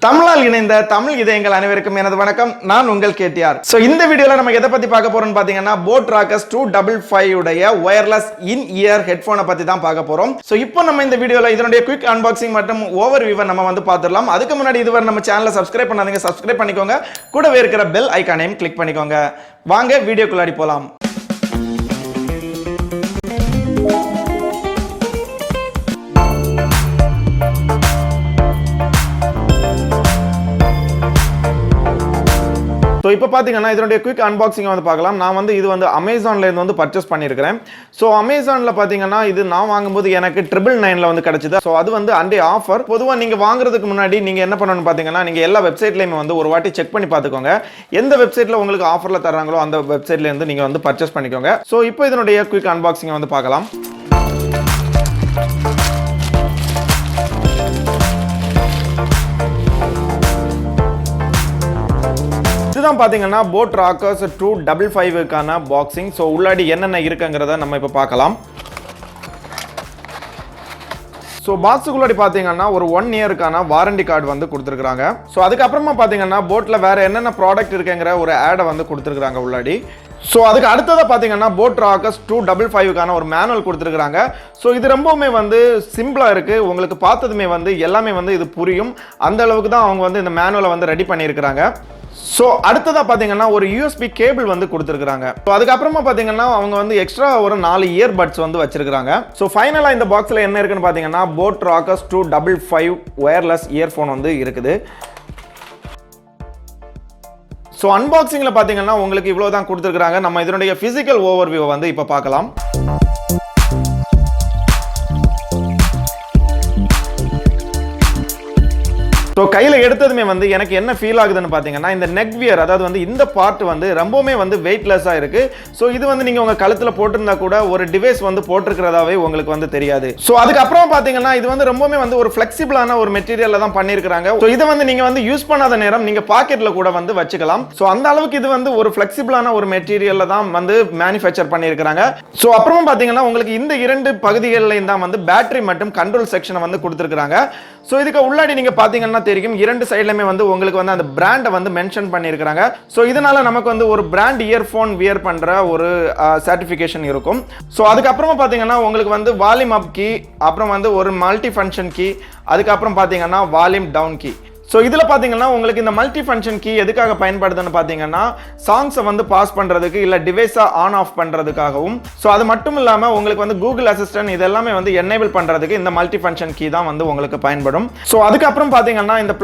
தமிழால் இணைந்த தமிழ் இதயங்கள் அனைவருக்கும் எனது வணக்கம். நான் உங்கள் கேடிஆர். சோ இந்த வீடியோல நம்ம எதை பத்தி பார்க்க போறோம்னு பாத்தீங்கன்னா boAt Rockerz 255 உடைய வயர்லெஸ் இன் இயர் ஹெட்போனை பத்தி தான் பார்க்க போறோம். சோ இப்போ நம்ம இந்த வீடியோல இதனுடைய குயிக் அன்பாக்சிங் மற்றும் ஓவர்வியூவை நம்ம வந்து பார்த்துடலாம். அதுக்கு முன்னாடி இதுவரை நம்ம சேனலை சப்ஸ்கிரைப் பண்ணாதீங்க, சப்ஸ்கிரைப் பண்ணிக்கோங்க. கூடவே இருக்கிற பெல் ஐகானையும் கிளிக் பண்ணிக்கோங்க. வாங்க வீடியோக்குள்ளாடி போலாம். ஸோ இப்போ பார்த்தீங்கன்னா இதனுடைய குயிக் அன்பாக்சிங் வந்து பார்க்கலாம். நான் வந்து இது வந்து அமேசான்லேருந்து வந்து பர்ச்சேஸ் பண்ணியிருக்கிறேன். ஸோ அமேசானில் பார்த்தீங்கன்னா இது நான் வாங்கும்போது எனக்கு 999 வந்து கிடச்சிது. ஸோ அது வந்து அண்டே ஆஃபர். பொதுவாக நீங்கள் வாங்குறதுக்கு முன்னாடி நீங்கள் என்ன பண்ணணும்னு பார்த்தீங்கன்னா நீங்கள் எல்லா வெப்சைட்லையுமே வந்து ஒரு வாட்டி செக் பண்ணி பார்த்துக்கோங்க. எந்த வெப்சைட்டில் உங்களுக்கு ஆஃபரில் தர்றாங்களோ அந்த வெப்சைட்லேருந்து நீங்கள் வந்து பர்ச்சேஸ் பண்ணிக்கோங்க. ஸோ இப்போ இதனுடைய குயிக் அன்பாக்சிங்கை வந்து பார்க்கலாம். இதுதான் பாத்தீங்கன்னா boAt Rockerz 255க்கான பாக்ஸிங். ஸோ உள்ளாடி என்னென்ன இருக்குங்கிறத நம்ம இப்போ பார்க்கலாம். ஸோ பாக்ஸுக்குள்ளாடி பார்த்தீங்கன்னா ஒரு 1 இயருக்கான வாரண்டி கார்டு வந்து கொடுத்துருக்காங்க. ஸோ அதுக்கப்புறமா பார்த்தீங்கன்னா போட்டில் வேற என்னென்ன ப்ராடக்ட் இருக்குங்கிற ஒரு ஆடை வந்து கொடுத்துருக்காங்க உள்ளாடி. ஸோ அதுக்கு அடுத்ததாக பார்த்தீங்கன்னா boAt Rockerz 255க்கான ஒரு மேனுவல் கொடுத்துருக்காங்க. ஸோ இது ரொம்பவுமே வந்து சிம்பிளாக இருக்குது. உங்களுக்கு பார்த்ததுமே வந்து எல்லாமே வந்து இது புரியும். அந்த அளவுக்கு தான் அவங்க வந்து இந்த மேனுவலை வந்து ரெடி பண்ணியிருக்கிறாங்க. ஸோ அடுத்ததாக பார்த்தீங்கன்னா ஒரு யூஎஸ்பி கேபிள் வந்து கொடுத்துருக்காங்க. ஸோ அதுக்கப்புறமா பார்த்தீங்கன்னா அவங்க வந்து எக்ஸ்ட்ரா ஒரு 4 இயர்பட்ஸ் வந்து வச்சிருக்காங்க. ஸோ ஃபைனலாக இந்த பாக்ஸில் என்ன இருக்குன்னு பார்த்தீங்கன்னா boAt Rockerz 255 வயர்லெஸ் இயர்ஃபோன் வந்து இருக்குது. ஸோ அன்பாக்சிங்கில் பார்த்தீங்கன்னா உங்களுக்கு இவ்வளோ தான் கொடுத்துருக்காங்க. நம்ம இதனுடைய ஃபிசிக்கல் ஓவர்வியூ வந்து இப்போ பார்க்கலாம். ஸோ கையில் எடுத்ததுமே வந்து எனக்கு என்ன ஃபீல் ஆகுதுன்னு பார்த்தீங்கன்னா இந்த நெக் வியர், அதாவது வந்து இந்த பார்ட் வந்து ரொம்பவுமே வந்து வெயிட்லெஸ்ஸாக இருக்குது. ஸோ இது வந்து நீங்கள் உங்கள் கழுத்தில் போட்டிருந்தா கூட ஒரு டிவைஸ் வந்து போட்டிருக்கிறதாவே உங்களுக்கு வந்து தெரியாது. ஸோ அதுக்கப்புறம் பார்த்தீங்கன்னா இது வந்து ரொம்பவுமே வந்து ஒரு ஃப்ளெக்சிபிளான ஒரு மெட்டீரியலில் தான் பண்ணியிருக்கிறாங்க. ஸோ இதை வந்து நீங்கள் வந்து யூஸ் பண்ணாத நேரம் நீங்கள் பாக்கெட்டில் கூட வந்து வச்சுக்கலாம். ஸோ அந்த அளவுக்கு இது வந்து ஒரு ஃப்ளெக்சிபிளான ஒரு மெட்டீரியலில் தான் வந்து மேனுஃபேக்சர் பண்ணியிருக்கிறாங்க. ஸோ அப்புறமா பார்த்தீங்கன்னா உங்களுக்கு இந்த 2 பகுதிகளில் தான் வந்து பேட்டரி மற்றும் கண்ட்ரோல் செக்ஷனை வந்து கொடுத்துருக்காங்க. ஸோ இதுக்கு உள்ளாடி நீங்கள் பார்த்தீங்கன்னா தெரியும் 2 சைடுலயுமே வந்து உங்களுக்கு வந்து அந்த பிராண்டை வந்து மென்ஷன் பண்ணியிருக்காங்க. ஸோ இதனால நமக்கு வந்து ஒரு பிராண்ட் இயர்ஃபோன் வியர் பண்ற ஒரு சர்டிஃபிகேஷன் இருக்கும். ஸோ அதுக்கப்புறமா பார்த்தீங்கன்னா உங்களுக்கு வந்து வால்யூம் அப் கீ, அப்புறம் வந்து ஒரு மல்டி ஃபங்க்ஷன் கீ, அதுக்கப்புறம் பார்த்தீங்கன்னா வால்யூம் டவுன் கீ. ஸோ இதில் பார்த்தீங்கன்னா உங்களுக்கு இந்த மல்டி ஃபங்க்ஷன் கீ எதுக்காக பயன்படுதுன்னு பார்த்தீங்கன்னா சாங்ஸை வந்து பாஸ் பண்ணுறதுக்கு இல்லை டிவைஸை ஆன் ஆஃப் பண்ணுறதுக்காகவும். ஸோ அது மட்டும் இல்லாமல் உங்களுக்கு வந்து கூகுள் அசிஸ்டன்ட் இதெல்லாமே வந்து எனேபிள் பண்ணுறதுக்கு இந்த மல்டி ஃபங்க்ஷன் கீ தான் வந்து உங்களுக்கு பயன்படும். ஸோ அதுக்கப்புறம் பார்த்தீங்கன்னா இந்த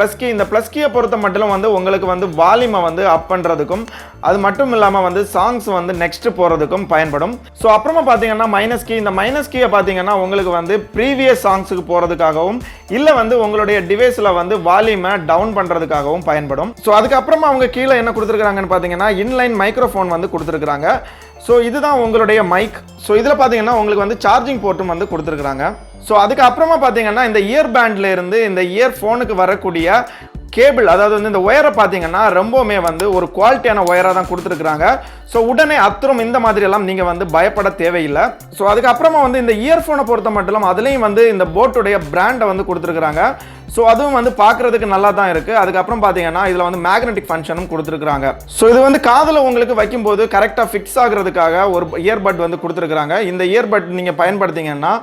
ப்ளஸ் கீயை பொறுத்த மட்டும் வந்து உங்களுக்கு வந்து வால்யூமை வந்து அப் பண்ணுறதுக்கும் அது மட்டும் இல்லாமல் வந்து சாங்ஸ் வந்து நெக்ஸ்ட் போகிறதுக்கும் பயன்படும். ஸோ அப்புறமா பார்த்தீங்கன்னா மைனஸ் கீ, இந்த மைனஸ் கீயை பார்த்தீங்கன்னா உங்களுக்கு வந்து ப்ரீவியஸ் சாங்ஸுக்கு போகிறதுக்காகவும் இல்லை வந்து உங்களுடைய டிவைஸில் வந்து வால்யூமை டவுன் பண்றதுக்காகவும் பயன்படும். ஸோ அதுக்கப்புறமா அவங்க கீழே என்ன கொடுத்துருக்காங்கன்னு பார்த்தீங்கன்னா இன்லைன் மைக்ரோஃபோன் வந்து கொடுத்துருக்காங்க. ஸோ இதுதான் உங்களுடைய மைக். ஸோ இதில் பார்த்தீங்கன்னா உங்களுக்கு வந்து சார்ஜிங் போர்ட்டும் வந்து கொடுத்துருக்காங்க. ஸோ அதுக்கப்புறமா பார்த்தீங்கன்னா இந்த இயர் பேண்ட்ல இருந்து இந்த இயர்ஃபோனுக்கு வரக்கூடிய கேபிள், அதாவது வந்து இந்த ஒயரை பார்த்தீங்கன்னா ரொம்பவுமே வந்து ஒரு குவாலிட்டியான ஒயராக தான் கொடுத்துருக்காங்க. ஸோ உடனே அத்தரும் இந்த மாதிரி எல்லாம் நீங்கள் வந்து பயப்பட தேவையில்லை. ஸோ அதுக்கப்புறமா வந்து இந்த இயர்ஃபோனை பொறுத்த மட்டும் அதுலேயும் வந்து இந்த போட்டுடைய பிராண்டை வந்து கொடுத்துருக்காங்க. ஸோ அதுவும் வந்து பார்க்கறதுக்கு நல்லா தான் இருக்கு. அதுக்கப்புறம் பார்த்தீங்கன்னா இதில் வந்து மேக்னெட்டிக் ஃபங்க்ஷனும் கொடுத்துருக்காங்க. ஸோ இது வந்து காதில் உங்களுக்கு வைக்கும்போது கரெக்டாக ஃபிக்ஸ் ஆகுறதுக்காக ஒரு இயர்பட் வந்து கொடுத்துருக்காங்க. இந்த இயர்பட் நீங்கள் பயன்படுத்திங்கன்னா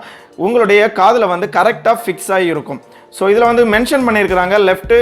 உங்களுடைய காதில் வந்து கரெக்டாக ஃபிக்ஸ் ஆகி இருக்கும். ஸோ இதில் வந்து மென்ஷன் பண்ணியிருக்கிறாங்க லெஃப்ட்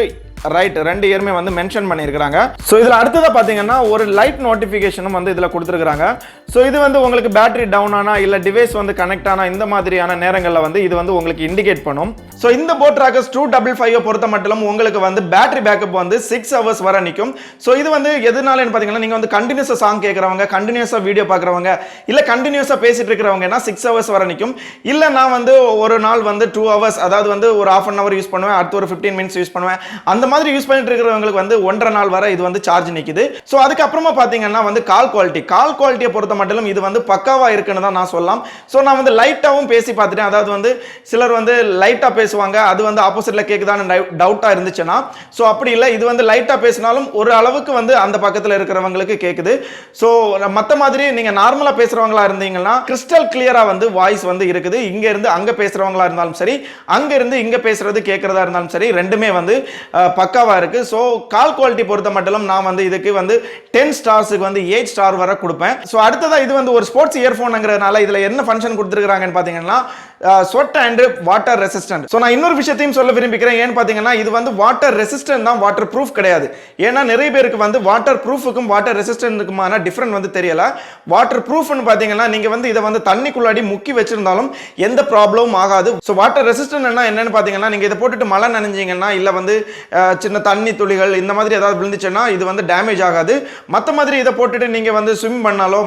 ரைட் 2 இயருமே வந்து மென்ஷன் பண்ணியிருக்காங்க. ஸோ இதில் அடுத்ததாக பார்த்தீங்கன்னா ஒரு லைட் நோட்டிஃபிகேஷனும் வந்து இதில் கொடுத்துருக்காங்க. ஸோ இது வந்து உங்களுக்கு பேட்டரி டவுன் ஆனா இல்லை டிவைஸ் வந்து கனெக்ட் ஆனா இந்த மாதிரியான நேரங்களில் வந்து இது வந்து உங்களுக்கு இண்டிகேட் பண்ணும். ஸோ இந்த boAt Rockerz 255 பொறுத்த மட்டும் உங்களுக்கு வந்து பேட்டரி பேக்கப் வந்து 6 hours வரை நிற்கும். ஸோ இது வந்து எதனாலன்னு பார்த்தீங்கன்னா நீங்கள் வந்து கண்டினியூஸாக சாங் கேட்குறவங்க, கண்டினியூஸாக வீடியோ பார்க்குறவங்க, இல்லை கண்டினியூஸாக பேசிட்டு இருக்கிறவங்கன்னா 6 hours வரை நிற்கும். இல்லை நான் வந்து ஒரு நாள் வந்து 2 hours, அதாவது வந்து ஒரு ½ an hour யூஸ் பண்ணுவேன், அடுத்து ஒரு 15 minutes யூஸ் பண்ணுவேன், அந்த மாதிரி யூஸ் பண்ணிட்டு இருக்கிறவங்களுக்கு வந்து 1.5 நாள் வரை இது வந்து சார்ஜ் நிக்குது. சோ அதுக்கப்புறமா பாத்தீங்கன்னா வந்து கால் குவாலிட்டியை பொறுத்த மட்டும் இது வந்து பக்காவா இருக்குன்னு தான் நான் சொல்லலாம். சோ நான் வந்து லைட்டாவும் பேசி பார்த்துட்டேன். அதாவது வந்து சிலர் வந்து லைட்டா பேசுவாங்க, அது வந்து ஆப்போசிட்ல கேக்குதான்னு டவுட்டா இருந்துச்சுன்னா, சோ அப்படி இல்லை, இது வந்து லைட்டா பேசினாலும் ஒரு அளவுக்கு வந்து அந்த பக்கத்துல இருக்கிறவங்களுக்கு கேக்குது. சோ மத்த மாதிரி நீங்க நார்மலா பேசுறவங்களா இருந்தீங்கன்னா கிறிஸ்டல் கிளியரா வந்து வாய்ஸ் வந்து இருக்குது. இங்க இருந்து அங்க பேசுறவங்களா இருந்தாலும் சரி, அங்க இருந்து இங்க பேசுறது கேட்கறதா இருந்தாலும் சரி, ரெண்டுமே வந்து பக்காவா இருக்கு. ஸோ கால் குவாலிட்டி பொறுத்த மட்டும் நான் வந்து இதுக்கு வந்து 10 ஸ்டார்ஸுக்கு வந்து 8 ஸ்டார் வரை கொடுப்பேன். ஸோ அடுத்ததா இது வந்து ஒரு ஸ்போர்ட்ஸ் இயர்ஃபோனுங்கிறதுனால இதுல என்ன ஃபங்க்ஷன் கொடுத்துருக்காங்கன்னு பாத்தீங்கன்னா sweat and water resistant. So நான் இன்னொரு விஷயத்தையும் சொல்ல விரும்பிக்கிறேன். ஏன்னு பாத்தீங்கன்னா இது வந்து வாட்டர் ரெசிஸ்டன்ட் தான், வாட்டர் ப்ரூஃப் கிடையாது. ஏன்னா நிறைய பேருக்கு வந்து வாட்டர் ப்ரூஃபுக்கும் வாட்டர் ரெசிஸ்டன்ட்டுக்குமான டிஃபரன்ஸ் வந்து தெரியல. வாட்டர் ப்ரூஃப்னு பாத்தீங்கன்னா நீங்க வந்து இதை வந்து தண்ணிக்குள்ளாடி முக்கி வச்சிருந்தாலும் எந்த ப்ராப்ளமும் ஆகாது. ஸோ வாட்டர் ரெசிஸ்டன்ட் என்னன்னு பாத்தீங்கன்னா நீங்க இதை போட்டுட்டு மழை நனைஞ்சீங்கன்னா இல்ல வந்து சின்ன தண்ணி துளிகள் இந்த மாதிரி ஏதாவது விழுந்துச்சுன்னா இது வந்து டேமேஜ் ஆகாது. மற்ற மாதிரி இதை போட்டுட்டு நீங்க வந்து ஸ்விம் பண்ணாலோ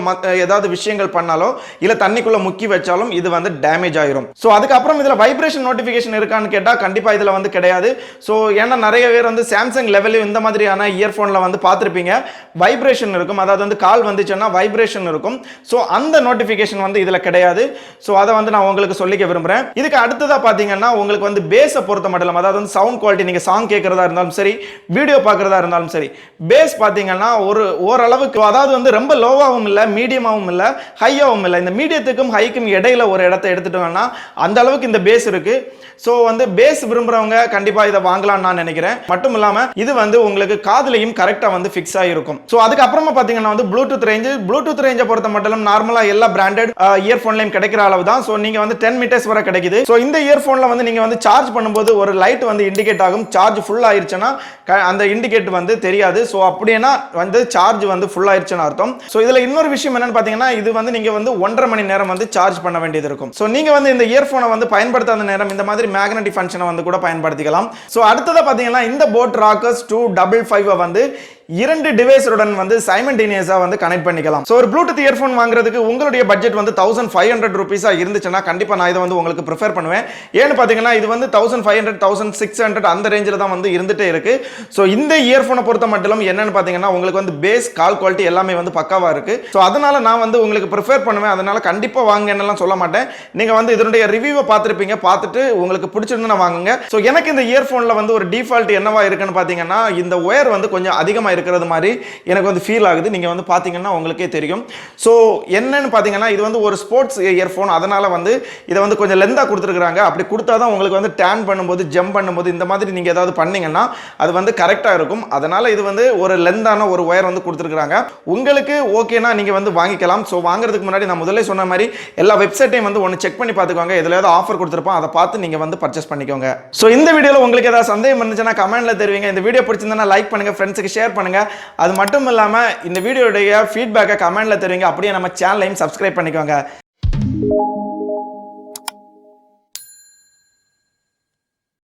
ஏதாவது விஷயங்கள் பண்ணாலோ இல்ல தண்ணிக்குள்ள முக்கி வச்சாலும் இது வந்து டேமேஜ் ஆயிரும். சோ அதுக்கப்புறம் இதுல வைப்ரேஷன் நோட்டிபிகேஷன் இருக்கான்னு கேட்டா கண்டிப்பா இதுல வந்து கிடையாது. சோ ஏன்னா நிறைய பேர் வந்து சாம்சங் லெவலில் இந்த மாதிரியான இயர்போன்ல வந்து பார்த்திருப்பீங்க, வைப்ரேஷன் இருக்கும். அதாவது வந்து கால் வந்துச்சுன்னா வைப்ரேஷன் இருக்கும். சோ அந்த நோட்டிபிகேஷன் வந்து இதுல கிடையாது. சோ அதை வந்து நான் உங்களுக்கு சொல்லிக்க விரும்புறேன். இதுக்கு அடுத்ததா பாத்தீங்கன்னா உங்களுக்கு வந்து பேஸை பொறுத்த மட்டும், அதாவது வந்து சவுண்ட் குவாலிட்டி, நீங்க சாங் கேட்கறதா இருந்தாலும் சரி, வீடியோ பார்க்கறதா இருந்தாலும் சரி, பேஸ் பாத்தீங்கன்னா ஓரளவுக்கு, அதாவது வந்து ரொம்ப லோவாகவும் இல்ல, மீடியமாகவும் இல்ல, ஹையாகவும் இல்ல, இந்த மீடியத்துக்கும் ஹைக்கும் இடையில ஒரு இடத்தை எடுத்துட்டோம்னா அந்த அளவுக்கு இந்த பேஸ் இருக்கு. சோ வந்து பேஸ் விரும்புறவங்க கண்டிப்பா இதை வாங்கலாம் நான் நினைக்கிறேன். மட்டும் இல்லாம இது வந்து உங்களுக்கு காதுலையும் கரெக்டா வந்து ஃபிக்ஸ் ஆகிருக்கும். சோ அதுக்கு அப்புறமா பாத்தீங்கன்னா வந்து ப்ளூடூத் ரேஞ்சை பொறுத்த மட்டும் நார்மலா எல்லா பிராண்டட் இயர்போன்லயும் கிடைக்கிற அளவு தான். சோ நீங்க வந்து 10 மீட்டர்ஸ் வரை கிடைக்குது. சோ இந்த இயர்போன்ல வந்து நீங்க வந்து சார்ஜ் பண்ணும்போது ஒரு லைட் வந்து இண்டிகேட் ஆகும். சார்ஜ் ஃபுல் ஆயிருச்சுன்னா அந்த இண்டிகேட் வந்து தெரியாது. சோ அப்படினா வந்து சார்ஜ் வந்து ஃபுல் ஆயிருச்சுன்னு அர்த்தம். சோ இதுல இன்னொரு விஷயம் என்னன்னு பாத்தீங்கன்னா இது வந்து நீங்க வந்து 1.5 மணி நேரம் வந்து சார்ஜ் பண்ண வேண்டியது இருக்கும். சோ நீங்க வந்து இந்த இயர்போனை வந்து பயன்படுத்தாத நேரம் இந்த மாதிரி மேக்னெட்டிக் ஃபங்க்ஷனை வந்து கூட பயன்படுத்திக்கலாம். சோ அடுத்ததா பாத்தீங்கன்னா இந்த போட் ராக்கர்ஸ் 255 வந்து 2 டிவைஸுடன் வந்து சைமல்டேனியஸா வந்து கனெக்ட் பண்ணிக்கலாம். சோ ஒரு ப்ளூடூத் இயர்போன் வாங்குறதுக்கு உங்களுடைய பட்ஜெட் வந்து 1500 ரூபீஸா இருந்துச்சுன்னா கண்டிப்பா நான் இதை வந்து உங்களுக்கு ப்ரிஃபர் பண்ணுவேன். ஏன்னு பாத்தீங்கன்னா இது வந்து 1500 1600 அந்த ரேஞ்சில தான் வந்து இருந்துட்டே இருக்கு. சோ இந்த இயர்போனை பொறுத்த மட்டும் என்னன்னு பாத்தீங்கன்னா உங்களுக்கு வந்து பேஸ், கால் குவாலிட்டி எல்லாமே வந்து பக்காவா இருக்கு. சோ அதனால நான் வந்து உங்களுக்கு ப்ரிஃபர் பண்ணுவேன். அதனால கண்டிப்பா வாங்குங்கன்னு சொல்ல மாட்டேன். நீங்க வந்து இதனுடைய ரிவ்யூவை பார்த்திருப்பீங்க, பார்த்துட்டு உங்களுக்கு பிடிச்சிருந்தா வாங்குங்க. சோ எனக்கு இந்த இயர்போன்ல வந்து ஒரு டிஃபால்ட் என்னவா இருக்குன்னு பாத்தீங்கன்னா இந்த ஒயர் வந்து கொஞ்சம் அதிகமா இருக்கிறது மாதிரி எனக்கு வந்து ஃபீல் ஆகுது. நீங்க வந்து பாத்தீங்கன்னா உங்களுக்கே தெரியும். சோ என்னன்னு பாத்தீங்கன்னா இது வந்து ஒரு ஸ்போர்ட்ஸ் இயர்போன், அதனால வந்து இதை வந்து கொஞ்சம் லெந்தா கொடுத்துருக்காங்க. அப்படி கொடுத்தாதான் உங்களுக்கு வந்து டேன் பண்ணும்போது, ஜம்ப் பண்ணும்போது இந்த மாதிரி நீங்க ஏதாவது பண்ணீங்கன்னா அது வந்து கரெக்டா இருக்கும். அதனால இது வந்து ஒரு லெந்தான ஒரு ஒயர் வந்து கொடுத்துருக்காங்க. உங்களுக்கு ஓகேனா நீங்க வந்து வாங்கிக்கலாம். சோ வாங்குறதுக்கு முன்னாடி நான் முதல்ல சொன்ன மாதிரி எல்லா வெப்சைட்டையும் வந்து ஒன்று செக் பண்ணி பார்த்துக்கோங்க. இதுல ஏதாவது ஆஃபர் கொடுத்துருப்போம், அதை பார்த்து நீங்க வந்து பர்ச்சேஸ் பண்ணிக்கோங்க. சோ இந்த வீடியோல உங்களுக்கு ஏதாவது சந்தேகம் இருந்துச்சுன்னா கமெண்ட்ல தெரிவிங்க. இந்த வீடியோ பிடிச்சிருந்தா லைக் பண்ணுங்க, ஃப்ரெண்ட்ஸுக்கு ஷேர் பண்ணுங்க. அது மட்டும் இல்லாம இந்த வீடியோடைய ஃபீட்பேக்கை கமெண்ட்ல தெரிவிங்க. அப்படியே நம்ம சேனலையும் சப்ஸ்கிரைப் பண்ணிக்கோங்க.